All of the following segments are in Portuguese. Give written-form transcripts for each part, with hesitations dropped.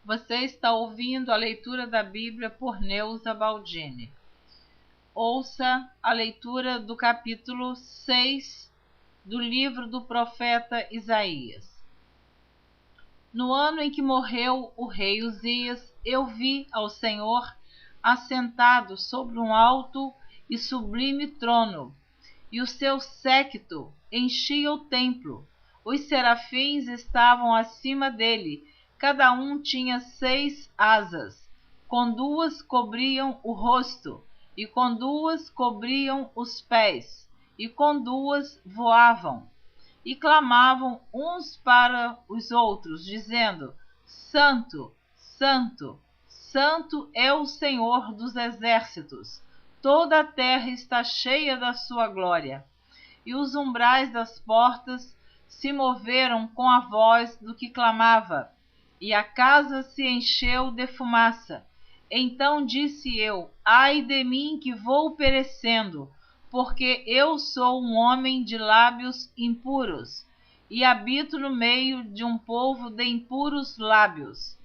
Você está ouvindo a leitura da Bíblia por Neuza Baldini. Ouça a leitura do capítulo 6 do livro do profeta Isaías. No ano em que morreu o rei Uzias, eu vi ao Senhor assentado sobre um alto e sublime trono, e o seu séquito enchia o templo. Os serafins estavam acima dele, cada um tinha 6 asas, com 2 cobriam o rosto, e com 2 cobriam os pés, e com 2 voavam, e clamavam uns para os outros, dizendo: Santo, Santo, Santo é o Senhor dos exércitos, toda a terra está cheia da sua glória. E os umbrais das portas se moveram com a voz do que clamava, e a casa se encheu de fumaça. Então disse eu: ai de mim que vou perecendo, porque eu sou um homem de lábios impuros, e habito no meio de um povo de impuros lábios.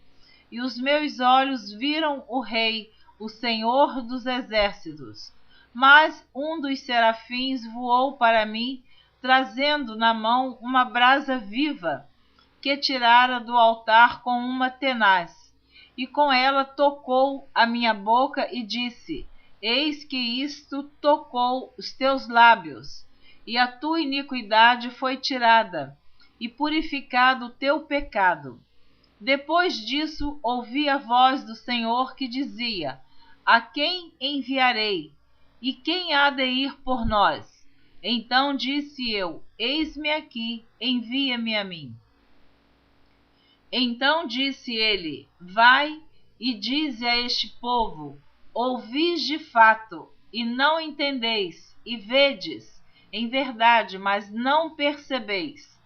E os meus olhos viram o Rei, o Senhor dos exércitos. Mas um dos serafins voou para mim, trazendo na mão uma brasa viva, que tirara do altar com uma tenaz, e com ela tocou a minha boca e disse: eis que isto tocou os teus lábios, e a tua iniquidade foi tirada, e purificado o teu pecado. Depois disso ouvi a voz do Senhor que dizia: a quem enviarei? E quem há de ir por nós? Então disse eu: eis-me aqui, envia-me a mim. Então disse ele: vai e dize a este povo: ouvis de fato, e não entendeis, e vedes, em verdade, mas não percebeis.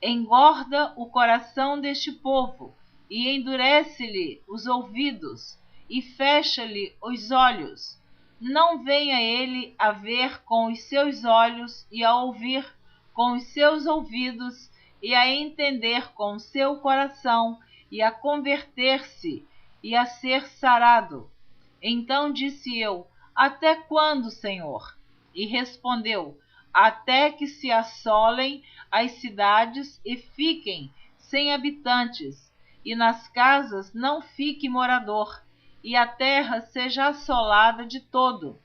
Engorda o coração deste povo, e endurece-lhe os ouvidos, e fecha-lhe os olhos. Não venha ele a ver com os seus olhos, e a ouvir com os seus ouvidos, e a entender com o seu coração, e a converter-se, e a ser sarado. Então disse eu: até quando, Senhor? E respondeu: até que se assolem as cidades e fiquem sem habitantes, e nas casas não fique morador, e a terra seja assolada de todo.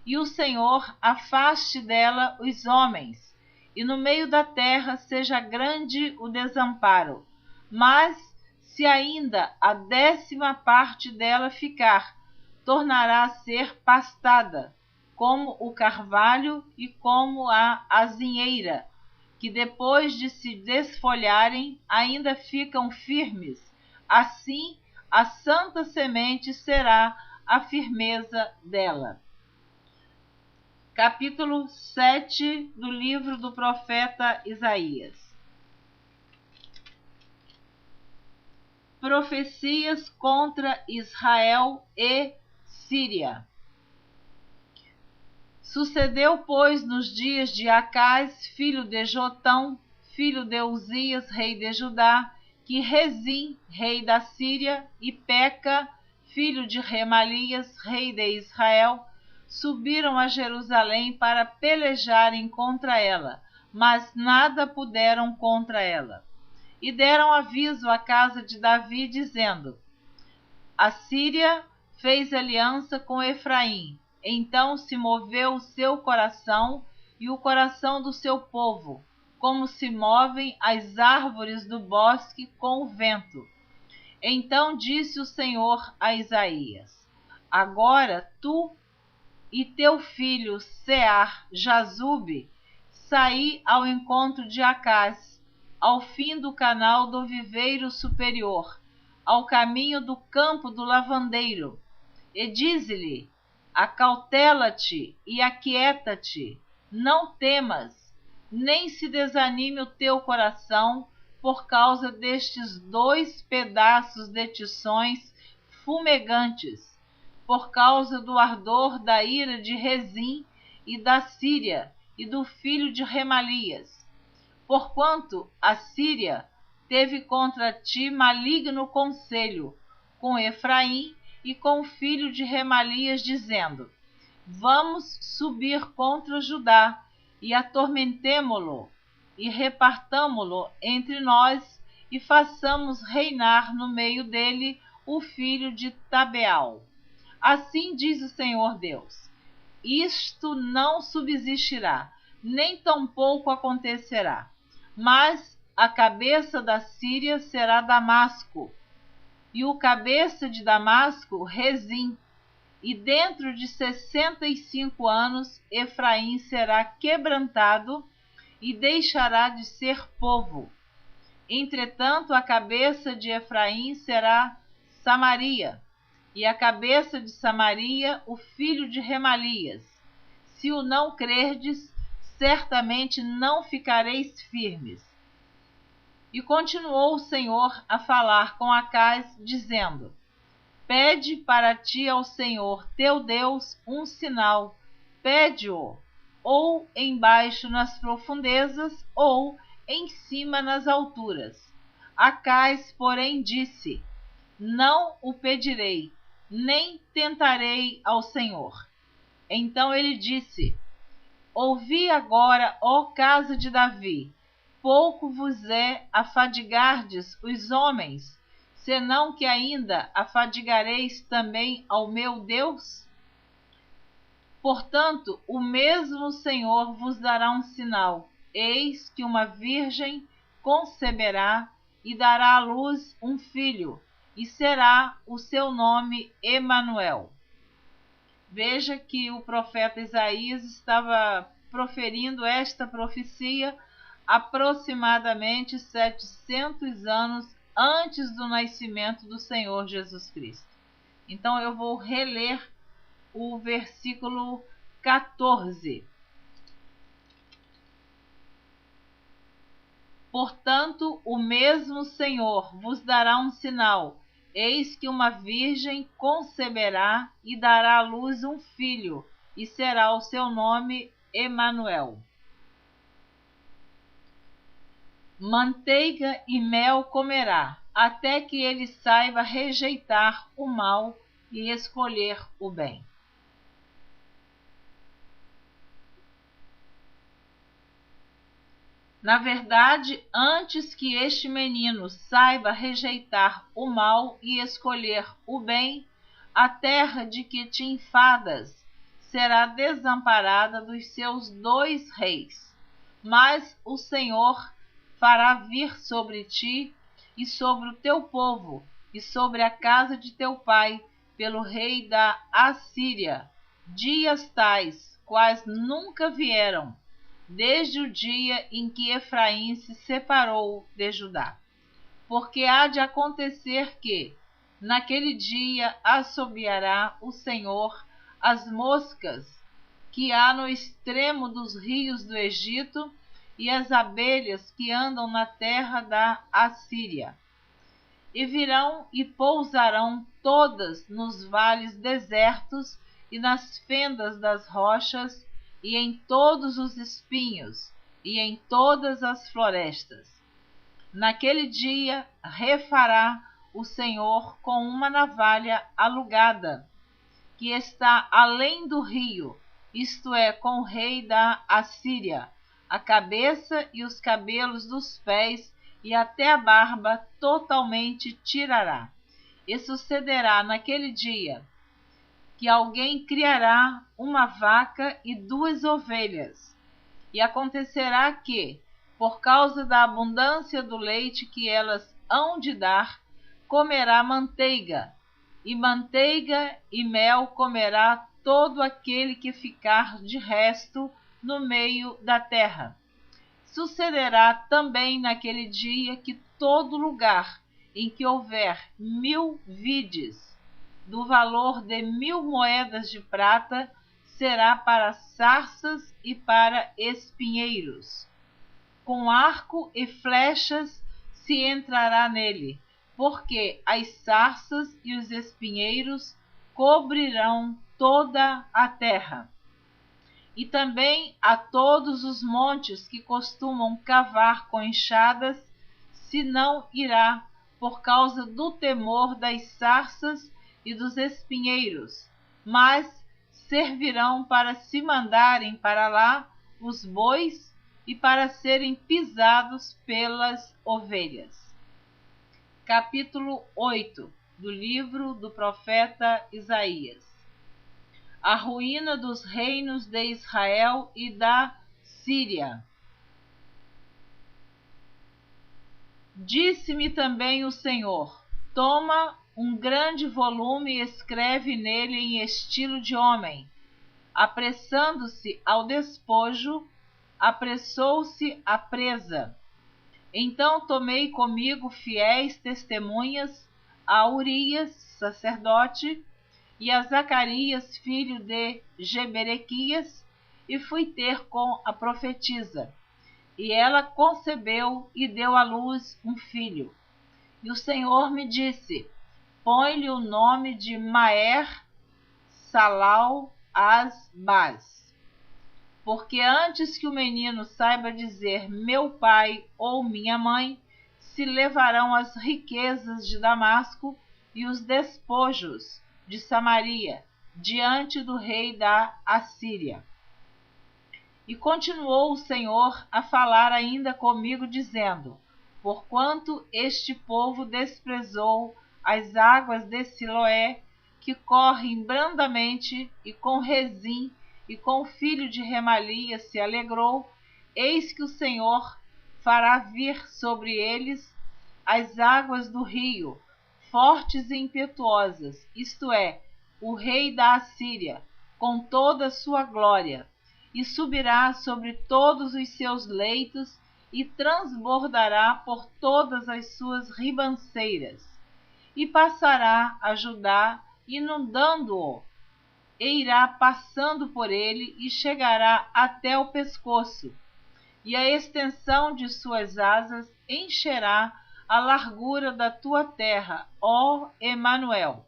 E o Senhor afaste dela os homens, e no meio da terra seja grande o desamparo. Mas, se ainda a 10ª parte dela ficar, tornará a ser pastada, como o carvalho e como a azinheira, que depois de se desfolharem ainda ficam firmes. Assim, a santa semente será a firmeza dela. Capítulo 7 do livro do profeta Isaías. Profecias contra Israel e Síria. Sucedeu, pois, nos dias de Acás, filho de Jotão, filho de Uzias, rei de Judá, que Rezim, rei da Síria, e Peca, filho de Remalias, rei de Israel, subiram a Jerusalém para pelejarem contra ela, mas nada puderam contra ela. E deram aviso à casa de Davi, dizendo: a Síria fez aliança com Efraim. Então se moveu o seu coração e o coração do seu povo, como se movem as árvores do bosque com o vento. Então disse o Senhor a Isaías: agora tu e teu filho Sear-Jazube saí ao encontro de Acás, ao fim do canal do viveiro superior, ao caminho do campo do lavandeiro, e dize-lhe: acautela-te e aquieta-te, não temas, nem se desanime o teu coração por causa destes 2 pedaços de tições fumegantes, por causa do ardor da ira de Rezim e da Síria e do filho de Remalias. Porquanto a Síria teve contra ti maligno conselho com Efraim e com o filho de Remalias, dizendo: Vamos subir contra Judá e atormentemo-lo, e repartamo-lo entre nós, e façamos reinar no meio dele o filho de Tabeal. Assim diz o Senhor Deus: Isto não subsistirá, nem tampouco acontecerá, mas a cabeça da Síria será Damasco, e o cabeça de Damasco Rezim. E dentro de 65 anos Efraim será quebrantado e deixará de ser povo. Entretanto, a cabeça de Efraim será Samaria, e a cabeça de Samaria o filho de Remalias. Se o não crerdes, certamente não ficareis firmes. E continuou o Senhor a falar com Acais, dizendo: Pede para ti ao Senhor teu Deus um sinal, pede-o, ou embaixo nas profundezas, ou em cima nas alturas. Acais, porém, disse: Não o pedirei, nem tentarei ao Senhor. Então ele disse: Ouvi agora, ó casa de Davi, pouco vos é afadigardes os homens, senão que ainda afadigareis também ao meu Deus? Portanto, o mesmo Senhor vos dará um sinal: eis que uma virgem conceberá e dará à luz um filho, e será o seu nome Emanuel. Veja que o profeta Isaías estava proferindo esta profecia aproximadamente 700 anos antes do nascimento do Senhor Jesus Cristo. Então eu vou reler o versículo 14. Portanto, o mesmo Senhor vos dará um sinal: eis que uma virgem conceberá e dará à luz um filho, e será o seu nome Emanuel. Manteiga e mel comerá, até que ele saiba rejeitar o mal e escolher o bem. Na verdade, antes que este menino saiba rejeitar o mal e escolher o bem, a terra de que te enfadas será desamparada dos seus 2 reis. Mas o Senhor fará vir sobre ti e sobre o teu povo e sobre a casa de teu pai, pelo rei da Assíria, dias tais, quais nunca vieram, desde o dia em que Efraim se separou de Judá. Porque há de acontecer que, naquele dia, assobiará o Senhor as moscas que há no extremo dos rios do Egito e as abelhas que andam na terra da Assíria. E virão e pousarão todas nos vales desertos e nas fendas das rochas, e em todos os espinhos, e em todas as florestas. Naquele dia refará o Senhor com uma navalha alugada, que está além do rio, isto é, com o rei da Assíria, a cabeça e os cabelos dos pés e até a barba totalmente tirará. E sucederá naquele dia que alguém criará uma vaca e 2 ovelhas. E acontecerá que, por causa da abundância do leite que elas hão de dar, comerá manteiga e mel comerá todo aquele que ficar de resto no meio da terra. Sucederá também naquele dia que todo lugar em que houver 1000 vides, do valor de 1000 moedas de prata, será para sarças e para espinheiros. Com arco e flechas se entrará nele, porque as sarças e os espinheiros cobrirão toda a terra. E também a todos os montes que costumam cavar com enxadas se não irá, por causa do temor das sarças e dos espinheiros, mas servirão para se mandarem para lá os bois e para serem pisados pelas ovelhas. Capítulo 8 do livro do profeta Isaías. A ruína dos reinos de Israel e da Síria. Disse-me também o Senhor: toma um grande volume e escreve nele em estilo de homem. Apressando-se ao despojo, apressou-se a presa. Então tomei comigo fiéis testemunhas, a Urias, sacerdote, e a Zacarias, filho de Geberequias, e fui ter com a profetisa. E ela concebeu e deu à luz um filho. E o Senhor me disse: põe-lhe o nome de Maer Salal Asbaz, porque antes que o menino saiba dizer meu pai ou minha mãe, se levarão as riquezas de Damasco e os despojos de Samaria diante do rei da Assíria. E continuou o Senhor a falar ainda comigo, dizendo: porquanto este povo desprezou as águas de Siloé, que correm brandamente, e com Rezim e com o filho de Remalias se alegrou, eis que o Senhor fará vir sobre eles as águas do rio, fortes e impetuosas, isto é, o rei da Assíria, com toda a sua glória, e subirá sobre todos os seus leitos e transbordará por todas as suas ribanceiras, e passará a Judá, inundando-o, e irá passando por ele e chegará até o pescoço, e a extensão de suas asas encherá a largura da tua terra, ó Emanuel.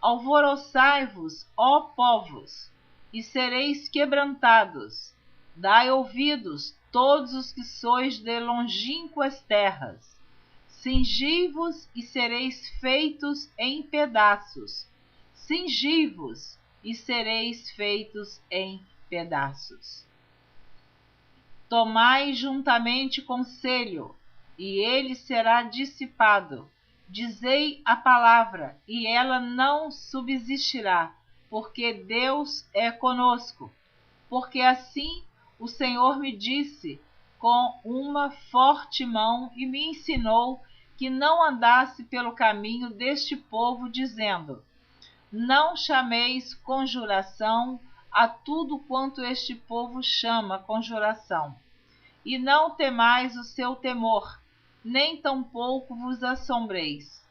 Alvoroçai-vos, ó povos, e sereis quebrantados. Dai ouvidos, todos os que sois de longínquas terras. Cingi-vos e sereis feitos em pedaços. Cingi-vos e sereis feitos em pedaços. Tomai juntamente conselho, e ele será dissipado. Dizei a palavra, e ela não subsistirá, porque Deus é conosco. Porque assim o Senhor me disse com uma forte mão e me ensinou que não andasse pelo caminho deste povo, dizendo: não chameis conjuração a tudo quanto este povo chama conjuração, e não temais o seu temor, nem tampouco vos assombreis.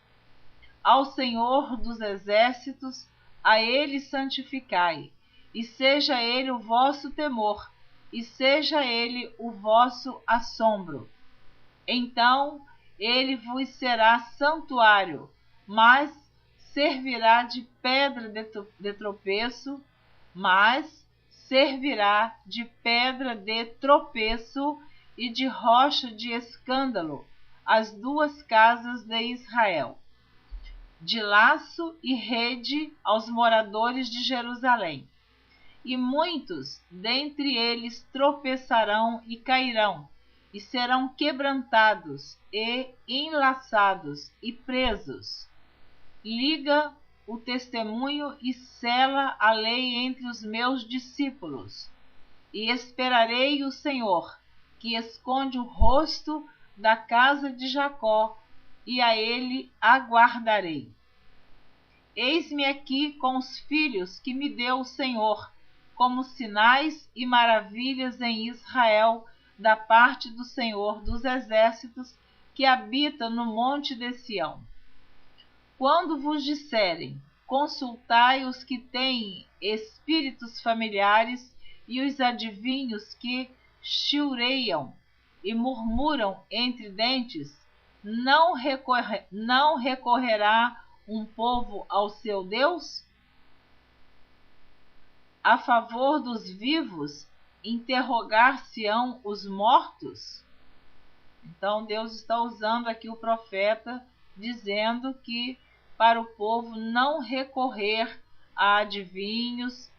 Ao Senhor dos exércitos, a ele santificai, e seja ele o vosso temor, e seja ele o vosso assombro. Então ele vos será santuário, mas servirá de pedra de tropeço, e de rocha de escândalo, as duas casas de Israel. De laço e rede aos moradores de Jerusalém. E muitos dentre eles tropeçarão e cairão, e serão quebrantados, e enlaçados, e presos. Liga o testemunho e sela a lei entre os meus discípulos. E esperarei o Senhor, que esconde o rosto da casa de Jacó, e a ele aguardarei. Eis-me aqui com os filhos que me deu o Senhor, como sinais e maravilhas em Israel, da parte do Senhor dos exércitos, que habita no monte de Sião. Quando vos disserem: consultai os que têm espíritos familiares e os adivinhos que chiureiam e murmuram entre dentes, não recorrerá um povo ao seu Deus? A favor dos vivos, interrogar-se-ão os mortos? Então Deus está usando aqui o profeta, dizendo que para o povo não recorrer a adivinhos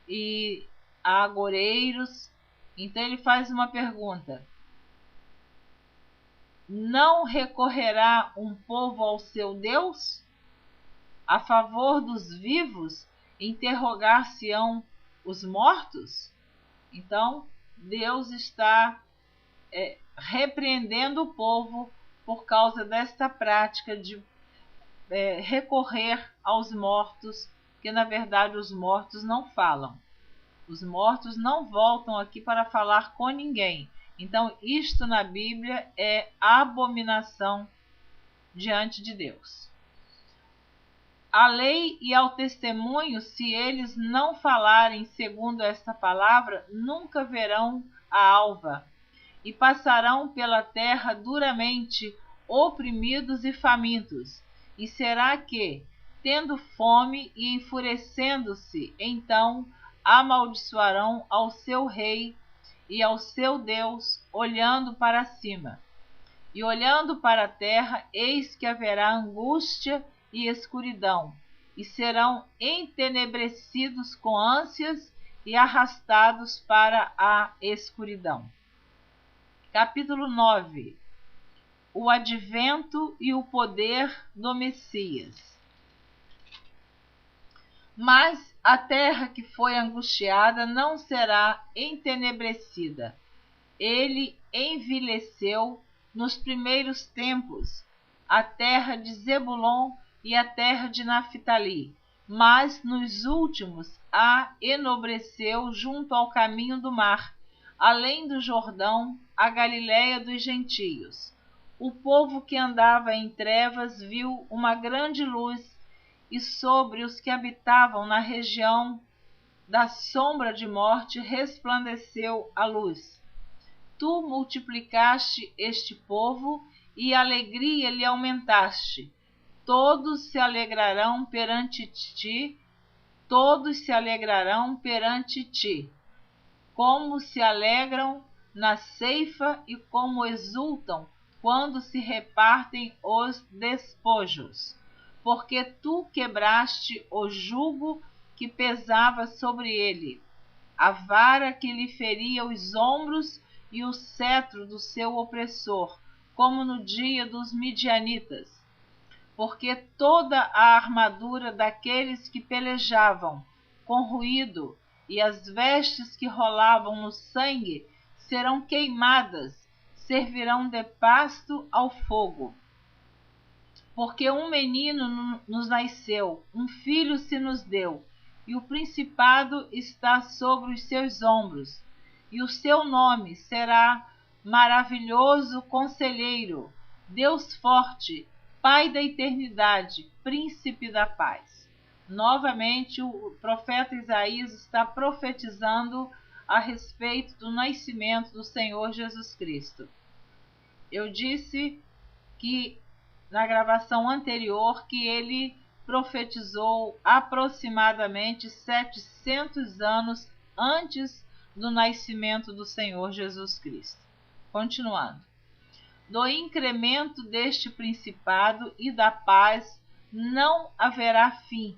e a agoureiros. Então ele faz uma pergunta: não recorrerá um povo ao seu Deus? A favor dos vivos, interrogar-se-ão os mortos? Então, Deus está repreendendo o povo por causa desta prática de recorrer aos mortos, que na verdade os mortos não falam. Os mortos não voltam aqui para falar com ninguém. Então, isto na Bíblia é abominação diante de Deus. À lei e ao testemunho, se eles não falarem segundo esta palavra, nunca verão a alva, e passarão pela terra duramente, oprimidos e famintos. E será que, tendo fome e enfurecendo-se, então amaldiçoarão ao seu rei e ao seu Deus, olhando para cima. E olhando para a terra, eis que haverá angústia e escuridão, e serão entenebrecidos com ânsias e arrastados para a escuridão. Capítulo 9. O advento e o poder do Messias. Mas a terra que foi angustiada não será entenebrecida. Ele envileceu nos primeiros tempos a terra de Zebulon e a terra de Naftali, mas nos últimos a enobreceu junto ao caminho do mar, além do Jordão, a Galiléia dos gentios. O povo que andava em trevas viu uma grande luz, e sobre os que habitavam na região da sombra de morte resplandeceu a luz. Tu multiplicaste este povo e alegria lhe aumentaste. Todos se alegrarão perante ti, todos se alegrarão perante ti, como se alegram na ceifa e como exultam quando se repartem os despojos. Porque tu quebraste o jugo que pesava sobre ele, a vara que lhe feria os ombros e o cetro do seu opressor, como no dia dos midianitas. Porque toda a armadura daqueles que pelejavam com ruído e as vestes que rolavam no sangue serão queimadas, servirão de pasto ao fogo. Porque um menino nos nasceu, um filho se nos deu, e o principado está sobre os seus ombros, e o seu nome será Maravilhoso Conselheiro, Deus Forte, Pai da Eternidade, Príncipe da Paz. Novamente, o profeta Isaías está profetizando a respeito do nascimento do Senhor Jesus Cristo. Eu disse que na gravação anterior que ele profetizou aproximadamente 700 anos antes do nascimento do Senhor Jesus Cristo. Continuando. Do incremento deste principado e da paz não haverá fim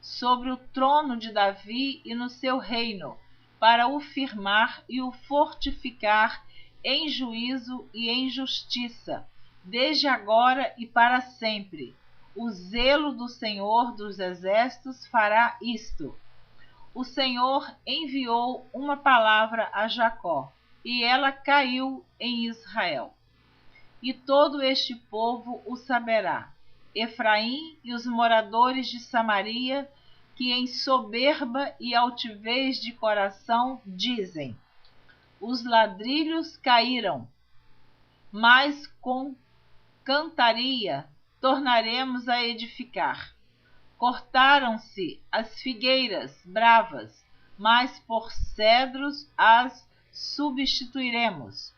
sobre o trono de Davi e no seu reino, para o firmar e o fortificar em juízo e em justiça, desde agora e para sempre. O zelo do Senhor dos Exércitos fará isto. O Senhor enviou uma palavra a Jacó, e ela caiu em Israel. E todo este povo o saberá, Efraim e os moradores de Samaria, que em soberba e altivez de coração dizem: os ladrilhos caíram, mas com cantaria tornaremos a edificar. Cortaram-se as figueiras bravas, mas por cedros as substituiremos.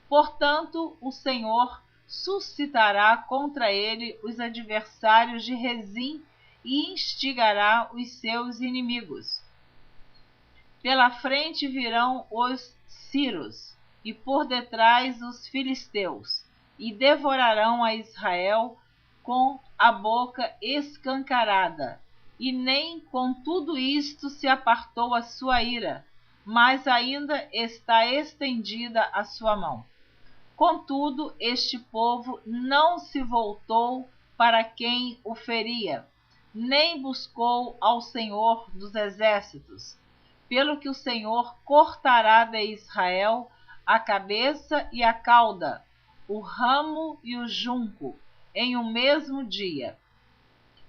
Portanto, o Senhor suscitará contra ele os adversários de Rezim e instigará os seus inimigos. Pela frente virão os Ciros, e por detrás os filisteus, e devorarão a Israel com a boca escancarada. E nem com tudo isto se apartou a sua ira, mas ainda está estendida a sua mão. Contudo, este povo não se voltou para quem o feria, nem buscou ao Senhor dos exércitos, pelo que o Senhor cortará de Israel a cabeça e a cauda, o ramo e o junco, em um mesmo dia.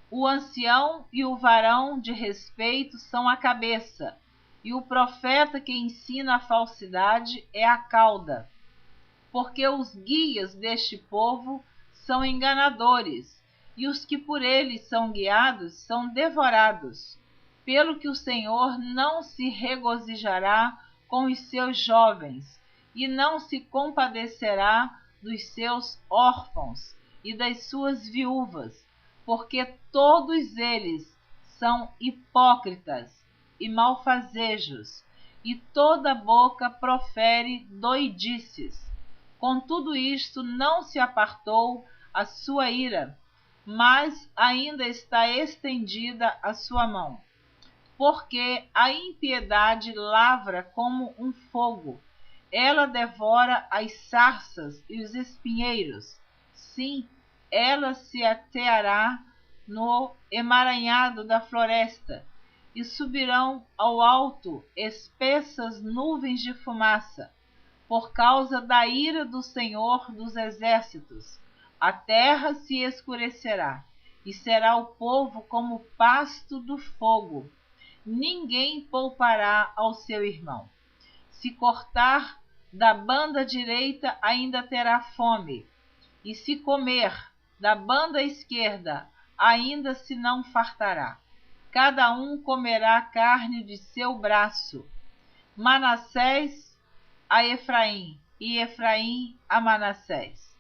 O ancião e o varão de respeito são a cabeça, e o profeta que ensina a falsidade é a cauda. Porque os guias deste povo são enganadores, e os que por eles são guiados são devorados, pelo que o Senhor não se regozijará com os seus jovens, e não se compadecerá dos seus órfãos e das suas viúvas, porque todos eles são hipócritas e malfazejos, e toda boca profere doidices. Com tudo isto não se apartou a sua ira, mas ainda está estendida a sua mão. Porque a impiedade lavra como um fogo, ela devora as sarças e os espinheiros. Sim, ela se ateará no emaranhado da floresta, e subirão ao alto espessas nuvens de fumaça, por causa da ira do Senhor dos exércitos. A terra se escurecerá, e será o povo como pasto do fogo. Ninguém poupará ao seu irmão. Se cortar da banda direita, ainda terá fome, e se comer da banda esquerda, ainda se não fartará. Cada um comerá carne de seu braço. Manassés a Efraim, e Efraim a Manassés.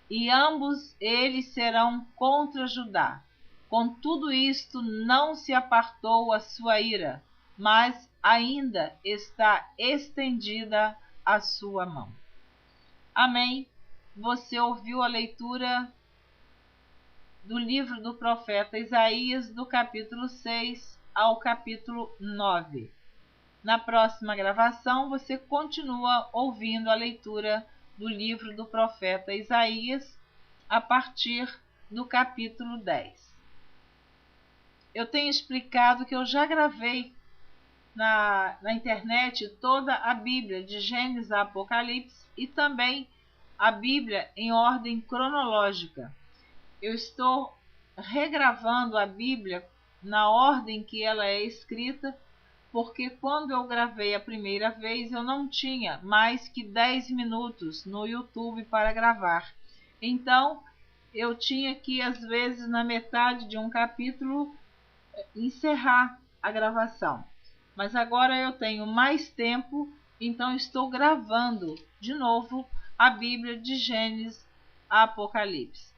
E ambos eles serão contra Judá. Com tudo isto não se apartou a sua ira, mas ainda está estendida a sua mão. Amém. Você ouviu a leitura do livro do profeta Isaías, do capítulo 6 ao capítulo 9. Na próxima gravação, você continua ouvindo a leitura do livro do profeta Isaías, a partir do capítulo 10. Eu tenho explicado que eu já gravei na internet toda a Bíblia, de Gênesis a Apocalipse, e também a Bíblia em ordem cronológica. Eu estou regravando a Bíblia na ordem que ela é escrita, porque quando eu gravei a primeira vez eu não tinha mais que 10 minutos no YouTube para gravar. Então eu tinha que, às vezes, na metade de um capítulo, encerrar a gravação. Mas agora eu tenho mais tempo, então estou gravando de novo a Bíblia de Gênesis a Apocalipse.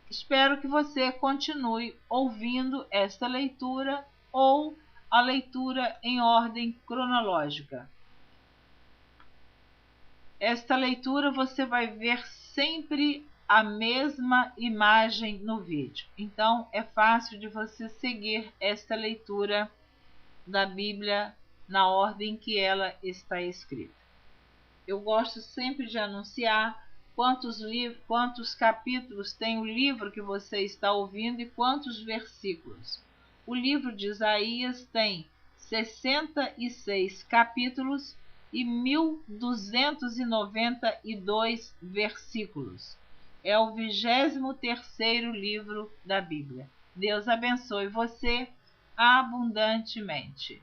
Espero que você continue ouvindo esta leitura ou a leitura em ordem cronológica. Esta leitura você vai ver sempre a mesma imagem no vídeo. Então é fácil de você seguir esta leitura da Bíblia na ordem que ela está escrita. Eu gosto sempre de anunciar quantos capítulos tem o livro que você está ouvindo e quantos versículos. O livro de Isaías tem 66 capítulos e 1292 versículos. É o 23º livro da Bíblia. Deus abençoe você abundantemente.